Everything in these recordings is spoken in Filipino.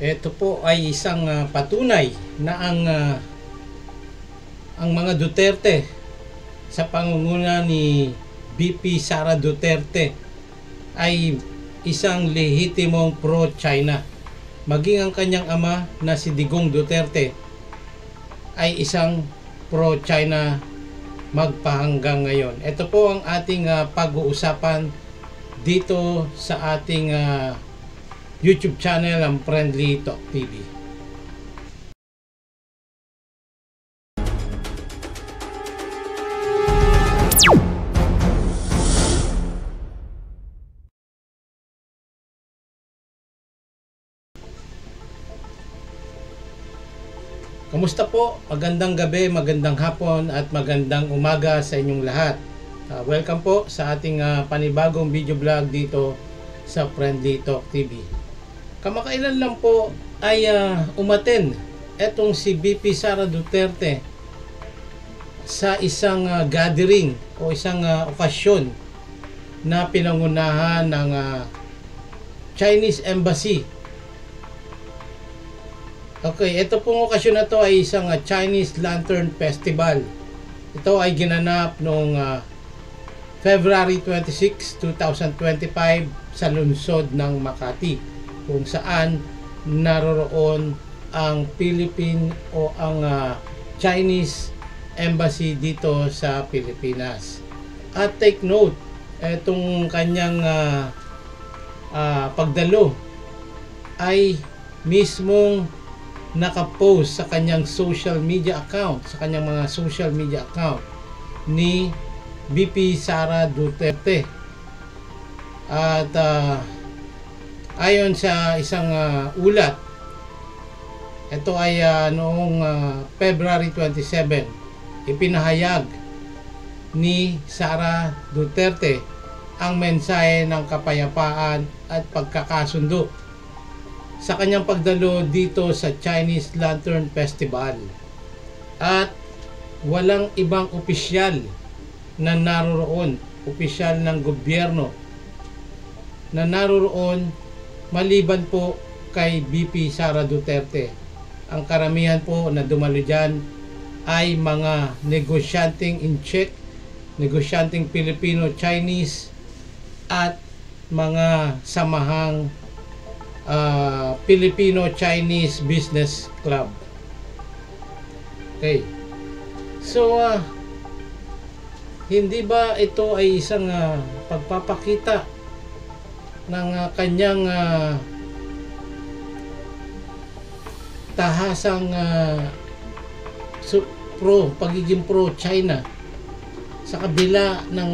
Ito po ay isang patunay na ang mga Duterte sa pangunguna ni VP Sara Duterte ay isang lehitimong pro-China. Maging ang kanyang ama na si Digong Duterte ay isang pro-China magpahanggang ngayon. Ito po ang ating pag-uusapan dito sa ating YouTube channel, ang Friendly Talk TV. Kamusta po? Magandang gabi, magandang hapon at magandang umaga sa inyong lahat. Welcome po sa ating panibagong video vlog dito sa Friendly Talk TV. Kamakailan lang po ay umattend etong si VP Sara Duterte sa isang gathering o isang okasyon na pinangunahan ng Chinese Embassy. Okay, ito pong okasyon na to ay isang Chinese Lantern Festival. Ito ay ginanap noong February 26, 2025 sa lungsod ng Makati, kung saan naroroon ang Philippine o ang Chinese Embassy dito sa Pilipinas. At take note, itong kanyang pagdalo ay mismong nakapost sa kanyang social media account, sa kanyang mga social media account ni VP Sara Duterte. At ayon sa isang ulat, ito ay noong February 27, ipinahayag ni Sara Duterte ang mensahe ng kapayapaan at pagkakasundo sa kanyang pagdalo dito sa Chinese Lantern Festival. At walang ibang opisyal na naroroon, opisyal ng gobyerno na naroroon maliban po kay VP Sara Duterte. Ang karamihan po na dumalo dyan ay mga negosyanteng in-check, negosyanteng Filipino-Chinese at mga samahang Filipino-Chinese Business Club. Okay. So, hindi ba ito ay isang pagpapakita ng kanyang tahasang pagiging pro-China sa kabila ng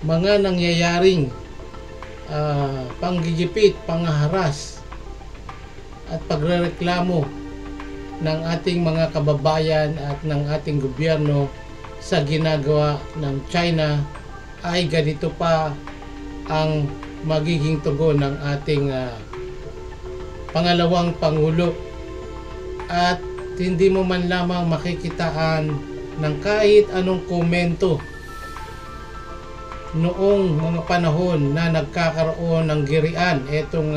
mga nangyayaring panggigipit, panghaharas at pagrereklamo ng ating mga kababayan at ng ating gobyerno sa ginagawa ng China, ay ganito pa ang magiging tugon ng ating pangalawang Pangulo. At hindi mo man lamang makikitaan ng kahit anong komento noong mga panahon na nagkakaroon ng girian itong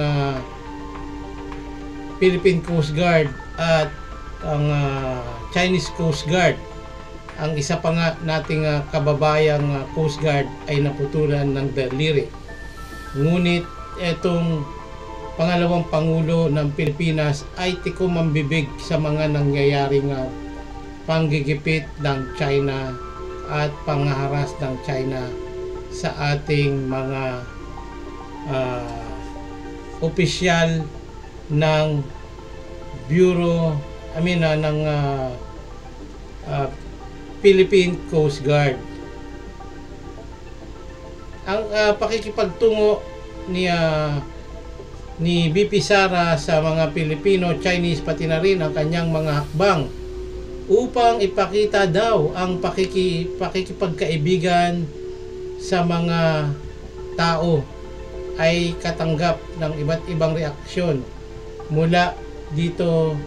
Philippine Coast Guard at ang Chinese Coast Guard. Ang isa pa nga nating kababayang Coast Guard ay naputulan ng daliri. Ngunit itong pangalawang Pangulo ng Pilipinas ay tikom ang bibig sa mga nangyayaring panggigipit ng China at panghaharas ng China sa ating mga opisyal ng Bureau, ng Philippine Coast Guard. Ang pakikipagtungo ni VP Sara sa mga Pilipino, Chinese, pati na rin ang kanyang mga hakbang upang ipakita daw ang pakikipagkaibigan sa mga tao ay katanggap ng iba't ibang reaksyon mula dito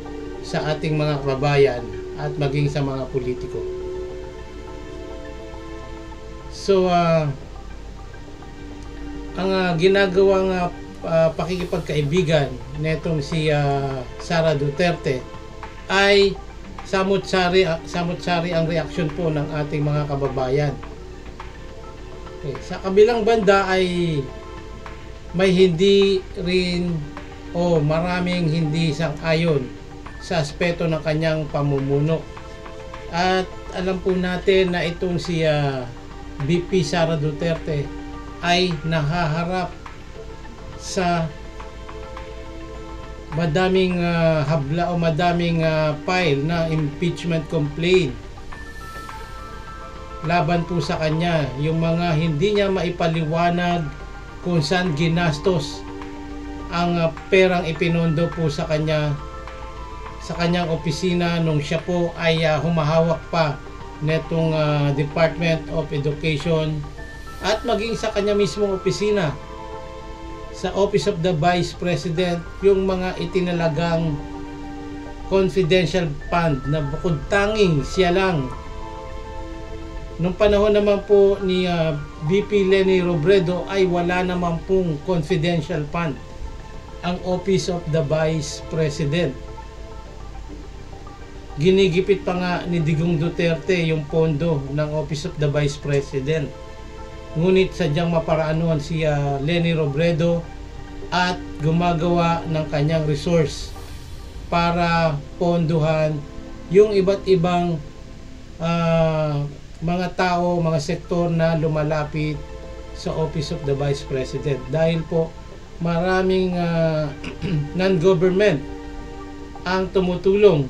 sa ating mga kababayan at maging sa mga politiko. So ang ginagawang pakikipagkaibigan netong si Sara Duterte ay samut-sari ang reaksyon po ng ating mga kababayan. Okay. Sa kabilang banda ay may hindi rin o maraming hindi sang-ayon sa aspeto ng kanyang pamumuno. At alam po natin na itong si VP Sara Duterte ay nahaharap sa madaming habla o madaming file na impeachment complaint laban po sa kanya, yung mga hindi niya maipaliwanag kung saan ginastos ang perang ipinondo po sa kanya sa kanyang opisina nung siya po ay humahawak pa netong Department of Education at maging sa kanya mismong opisina sa Office of the Vice President, yung mga itinalagang confidential fund na bukod tanging siya lang. Nung panahon naman po ni VP Leni Robredo ay wala naman pong confidential fund ang Office of the Vice President. Ginigipit pa nga ni Digong Duterte yung pondo ng Office of the Vice President. Ngunit sadyang maparaanuhan si Leni Robredo at gumagawa ng kanyang resource para ponduhan yung iba't ibang mga tao, mga sektor na lumalapit sa Office of the Vice President. Dahil po maraming non-government ang tumutulong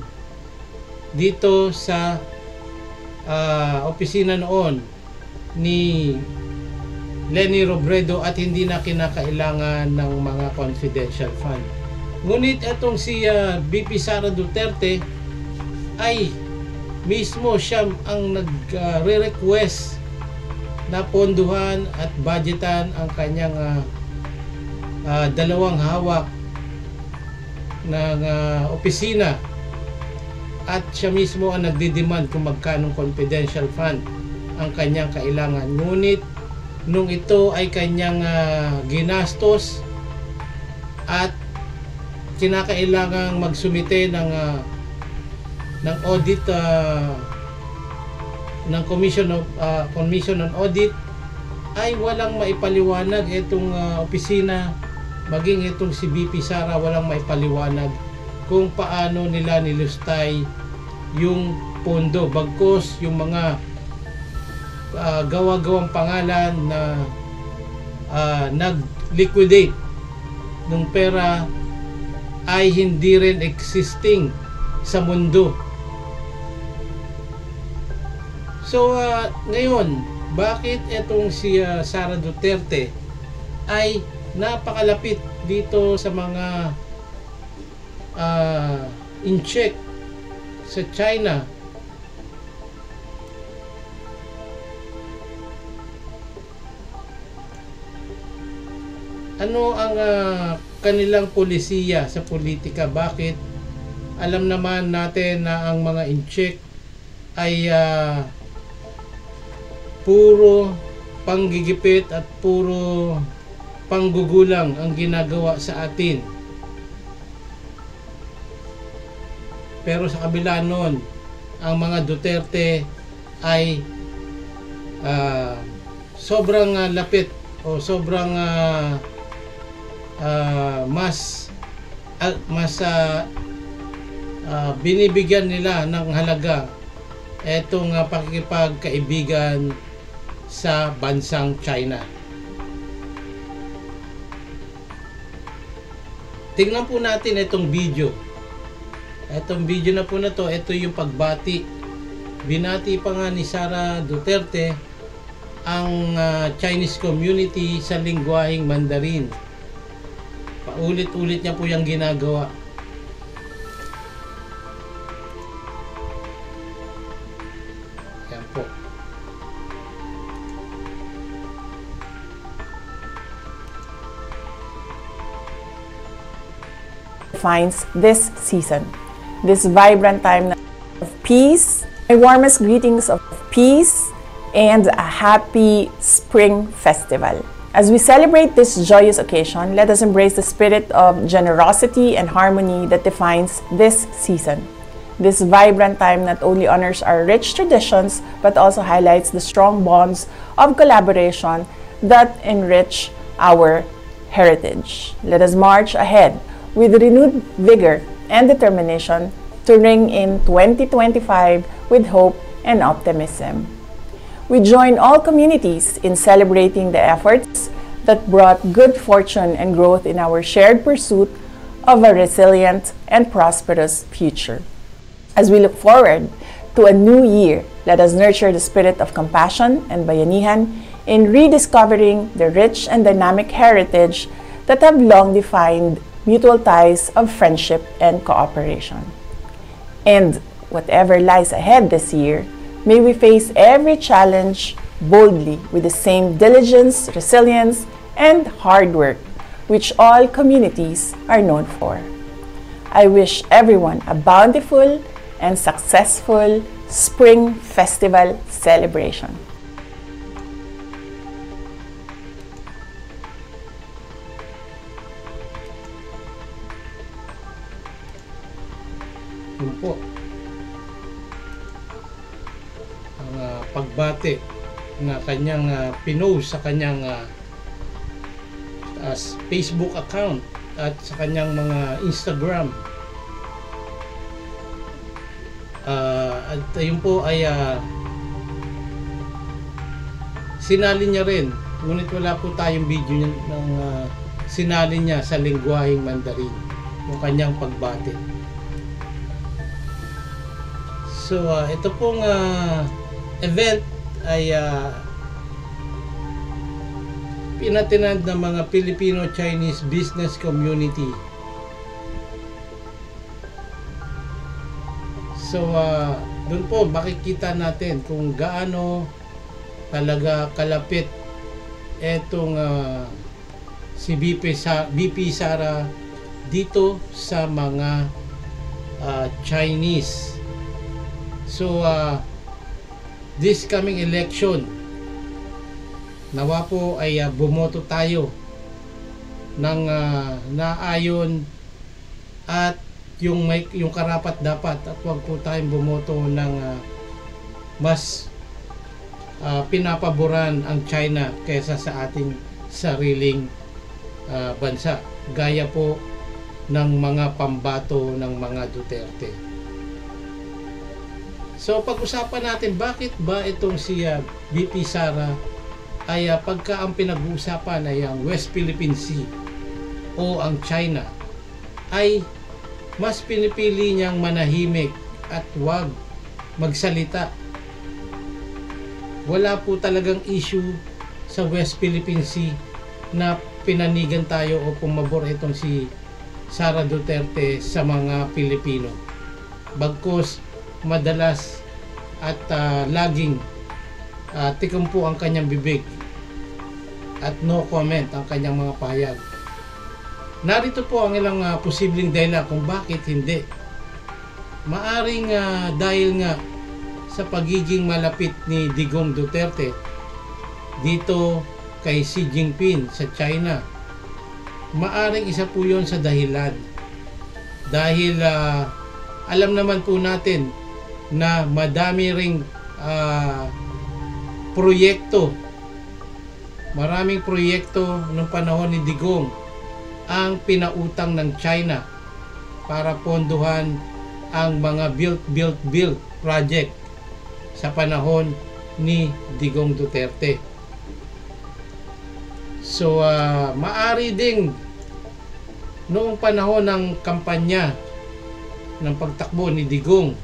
dito sa opisina noon ni Leni Robredo at hindi na kinakailangan ng mga confidential fund. Ngunit itong si VP Sara Duterte ay mismo siya ang nagre-request na ponduhan at budgetan ang kanyang dalawang hawak ng opisina at siya mismo ang nagdidemand kung magkanong confidential fund ang kanyang kailangan. Ngunit nung ito ay kanyang ginastos at kinakailangang magsumite ng audit ng Commission on Audit ay walang maipaliwanag itong opisina, maging itong si VP Sara walang maipaliwanag kung paano nila nilustay yung pondo, bagkus yung mga gawa-gawang pangalan na nag-liquidate ng pera ay hindi rin existing sa mundo. So ngayon, bakit itong si Sara Duterte ay napakalapit dito sa mga in-check sa China? Ano ang kanilang polisiya sa politika? Bakit alam naman natin na ang mga in-check ay puro panggigipit at puro panggugulang ang ginagawa sa atin? Pero sa kabila nun, ang mga Duterte ay sobrang lapit o sobrang mas binibigyan nila ng halaga etong pakikipagkaibigan sa bansang China. Tingnan po natin itong video. Itong video na po na to, ito yung pagbati. Binati pa nga ni Sara Duterte ang Chinese community sa lingwaheng Mandarin. Paulit-ulit niya po yung ginagawa. Yan po. Finds this season, this vibrant time of peace. My warmest greetings of peace and a happy spring festival. As we celebrate this joyous occasion, let us embrace the spirit of generosity and harmony that defines this season. This vibrant time not only honors our rich traditions, but also highlights the strong bonds of collaboration that enrich our heritage. Let us march ahead with renewed vigor and determination to ring in 2025 with hope and optimism. We join all communities in celebrating the efforts that brought good fortune and growth in our shared pursuit of a resilient and prosperous future. As we look forward to a new year, let us nurture the spirit of compassion and bayanihan in rediscovering the rich and dynamic heritage that have long defined mutual ties of friendship and cooperation. And whatever lies ahead this year, may we face every challenge boldly with the same diligence, resilience, and hard work which all communities are known for. I wish everyone a bountiful and successful Spring Festival celebration. Yun po ang pagbati na kanyang pinost sa kanyang Facebook account at sa kanyang mga Instagram. At yun po ay sinali niya rin, ngunit wala po tayong video niya ng sinali niya sa lengguaheng Mandarin yung kanyang pagbati. So ito pong event ay pinatinad ng mga Filipino-Chinese business community. So doon po makikita natin kung gaano talaga kalapit etong si BP Sara dito sa mga Chinese. So this coming election, nawa po ay bumoto tayo ng naayon at yung karapat dapat, at wag po tayong bumoto ng mas pinapaboran ang China kaysa sa ating sariling bansa, gaya po ng mga pambato ng mga Duterte. So pag-usapan natin bakit ba itong si BP Sara ay pagka ang pinag-uusapan ay ang West Philippine Sea o ang China, ay mas pinipili niyang manahimik at wag magsalita. Wala po talagang issue sa West Philippine Sea na pinanigan tayo o pumabor itong si Sara Duterte sa mga Pilipino. Bagkus madalas at laging tikumpo ang kanyang bibig at no comment ang kanyang mga pahayag. Narito po ang ilang posibleng dahilan kung bakit hindi. Maaring dahil nga sa pagiging malapit ni Digong Duterte dito kay Xi Jinping sa China. Maaring isa po yun sa dahilan. Dahil alam naman po natin na madami ring maraming proyekto noong panahon ni Digong ang pinautang ng China para pondohan ang mga build project sa panahon ni Digong Duterte. So maari ding noong panahon ng kampanya ng pagtakbo ni Digong,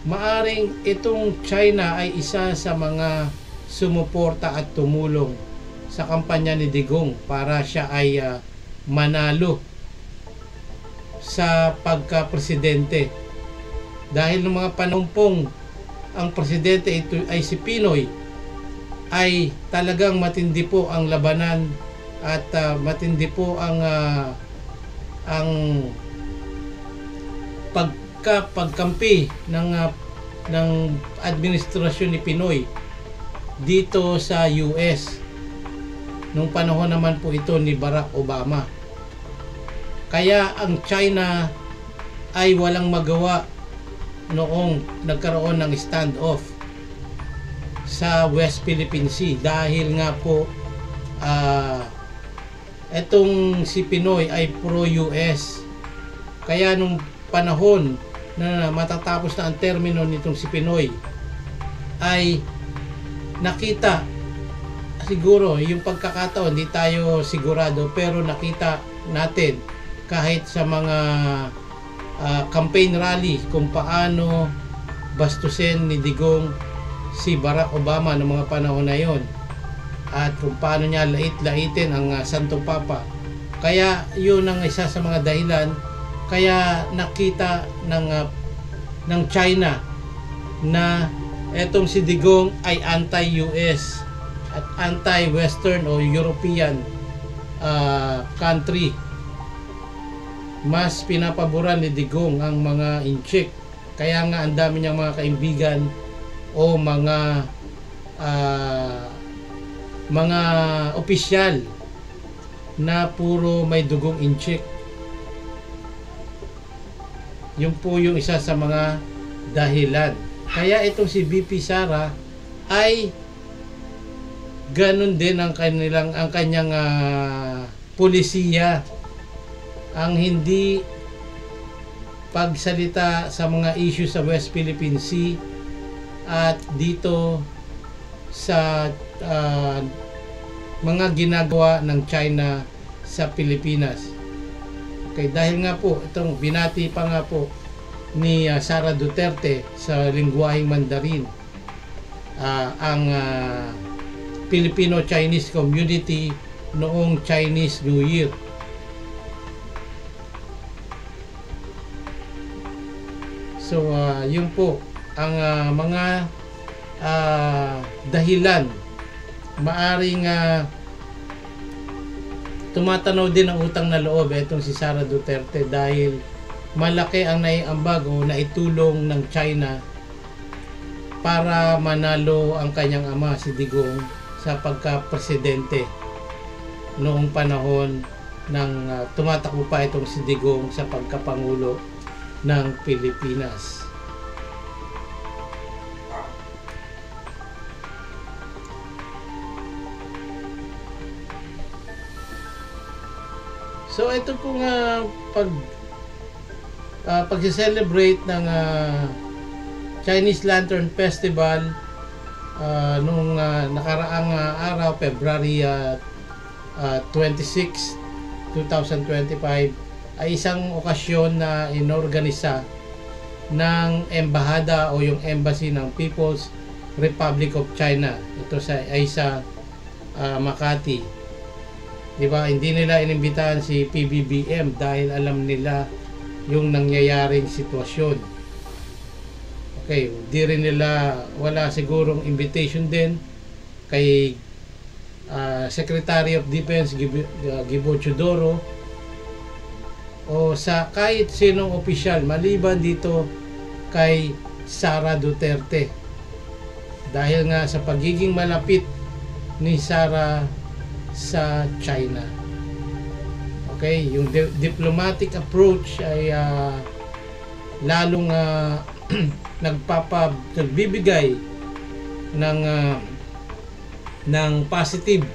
maaring itong China ay isa sa mga sumuporta at tumulong sa kampanya ni Digong para siya ay manalo sa pagka-presidente. Dahil ng mga panumpong ang presidente ito ay si Pinoy, ay talagang matindi po ang labanan at matindi po ang pagkampi ng administrasyon ni Pinoy dito sa US. nung panahon naman po ito ni Barack Obama. Kaya ang China ay walang magawa noong nagkaroon ng standoff sa West Philippine Sea dahil nga po etong si Pinoy ay pro-US. Kaya nung panahon na matatapos na ang termino nitong si Pinoy ay nakita siguro yung pagkakataon, hindi tayo sigurado, pero nakita natin kahit sa mga campaign rally kung paano bastusin ni Digong si Barack Obama ng mga panahon na yon at kung paano niya lait-laitin ang Santo Papa. Kaya yun ang isa sa mga dahilan kaya nakita ng China na etong si Digong ay anti-US at anti-Western o European country. Mas pinapaboran ni Digong ang mga inchik. Kaya nga ang dami niyang mga kaibigan o mga opisyal na puro may dugong inchik. Yun po yung isa sa mga dahilan. Kaya itong si VP Sara ay ganun din ang kanyang pulisiya. Ang hindi pagsalita sa mga issue sa West Philippine Sea at dito sa mga ginagawa ng China sa Pilipinas. Okay, dahil nga po itong binati pa nga po ni Sara Duterte sa lingwaheng Mandarin ang Filipino-Chinese community noong Chinese New Year. So yun po ang mga dahilan. Maaring tumatanaw din ang utang na loob itong si Sara Duterte dahil malaki ang naiambag o naitulong ng China para manalo ang kanyang ama si Digong sa pagka-presidente noong panahon ng tumatakbo pa itong si Digong sa pagkapangulo ng Pilipinas. So ito pong pag-celebrate ng Chinese Lantern Festival nung nakaraang araw, February 26, 2025 ay isang okasyon na inorganisa ng embahada o yung embassy ng People's Republic of China. Ito ay sa Makati. Diba, hindi nila inimbitahan si PBBM dahil alam nila yung nangyayaring sitwasyon. Okay, di rin nila, wala sigurong invitation din kay Secretary of Defense Gibo Chodoro o sa kahit sinong opisyal maliban dito kay Sara Duterte. Dahil nga sa pagiging malapit ni Sara sa China. Okay, yung diplomatic approach ay lalong nagbibigay ng positive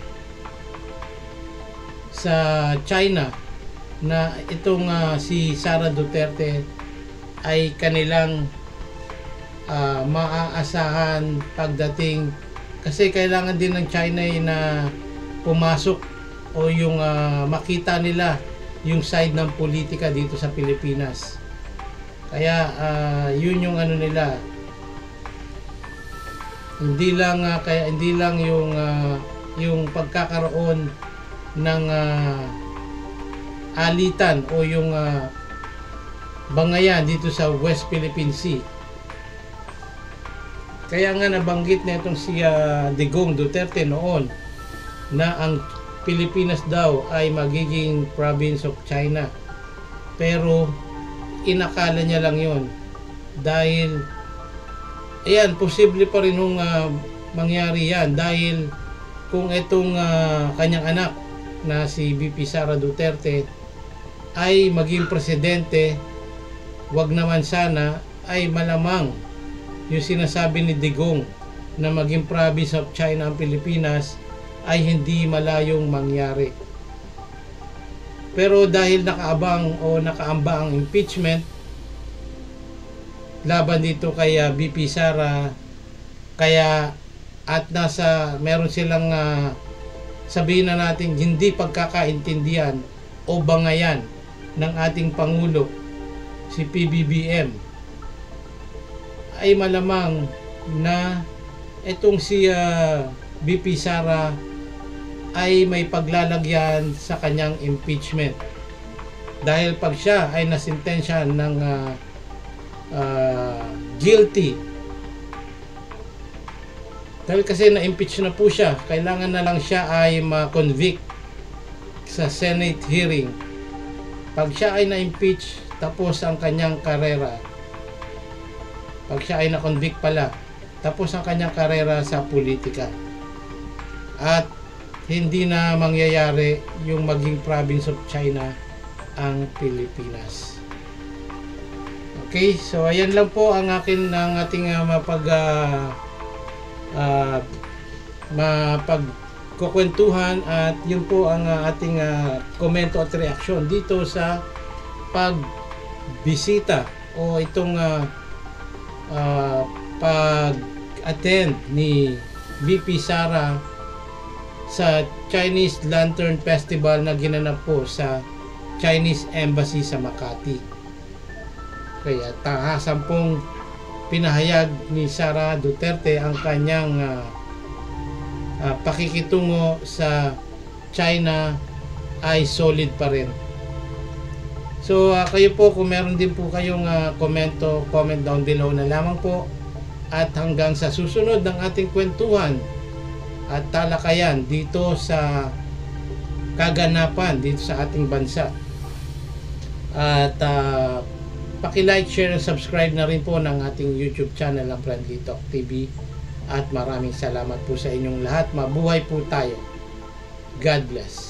sa China na itong si Sara Duterte ay kanilang maaasahan pagdating, kasi kailangan din ng China na pumasok o yung makita nila yung side ng politika dito sa Pilipinas. Kaya yun yung ano nila, hindi lang yung pagkakaroon ng alitan o yung bangayan dito sa West Philippine Sea. Kaya nga nabanggit na itong si Digong Duterte noon na ang Pilipinas daw ay magiging province of China, pero inakala niya lang yon dahil ayan, posible pa rin mangyari yan dahil kung itong kanyang anak na si VP Sara Duterte ay maging presidente, wag naman sana, ay malamang yung sinasabi ni Digong na maging province of China ang Pilipinas ay hindi malayong mangyari. Pero dahil nakaabang o nakaamba ang impeachment laban dito kay VP Sara, kaya at meron silang sabihin na natin hindi pagkakaintindihan o bangayan ng ating Pangulo si PBBM, ay malamang na itong si VP Sara ay may paglalagyan sa kanyang impeachment, dahil pag siya ay nasintensya ng guilty, dahil kasi na-impeach na po siya, kailangan na lang siya ay ma-convict sa Senate hearing. Pag siya ay na-impeach, tapos ang kanyang karera. Pag siya ay na-convict pala, tapos ang kanyang karera sa politika. At hindi na mangyayari yung maging province of China ang Pilipinas. Okay, so ayan lang po ang ating mapagkukwentuhan, at yun po ang ating komento at reaksyon dito sa pagbisita o itong pag-attend ni VP Sara sa Chinese Lantern Festival na ginanap po sa Chinese Embassy sa Makati. Kaya tahasan pong pinahayag ni Sara Duterte ang kanyang pakikitungo sa China ay solid pa rin. So kayo po, kung meron din po kayong comment down below na lamang po, at hanggang sa susunod ng ating kwentuhan at talakayan dito sa kaganapan dito sa ating bansa. At paki-like, share, and subscribe na rin po ng ating YouTube channel ng Friendly Talk TV. At maraming salamat po sa inyong lahat. Mabuhay po tayo. God bless.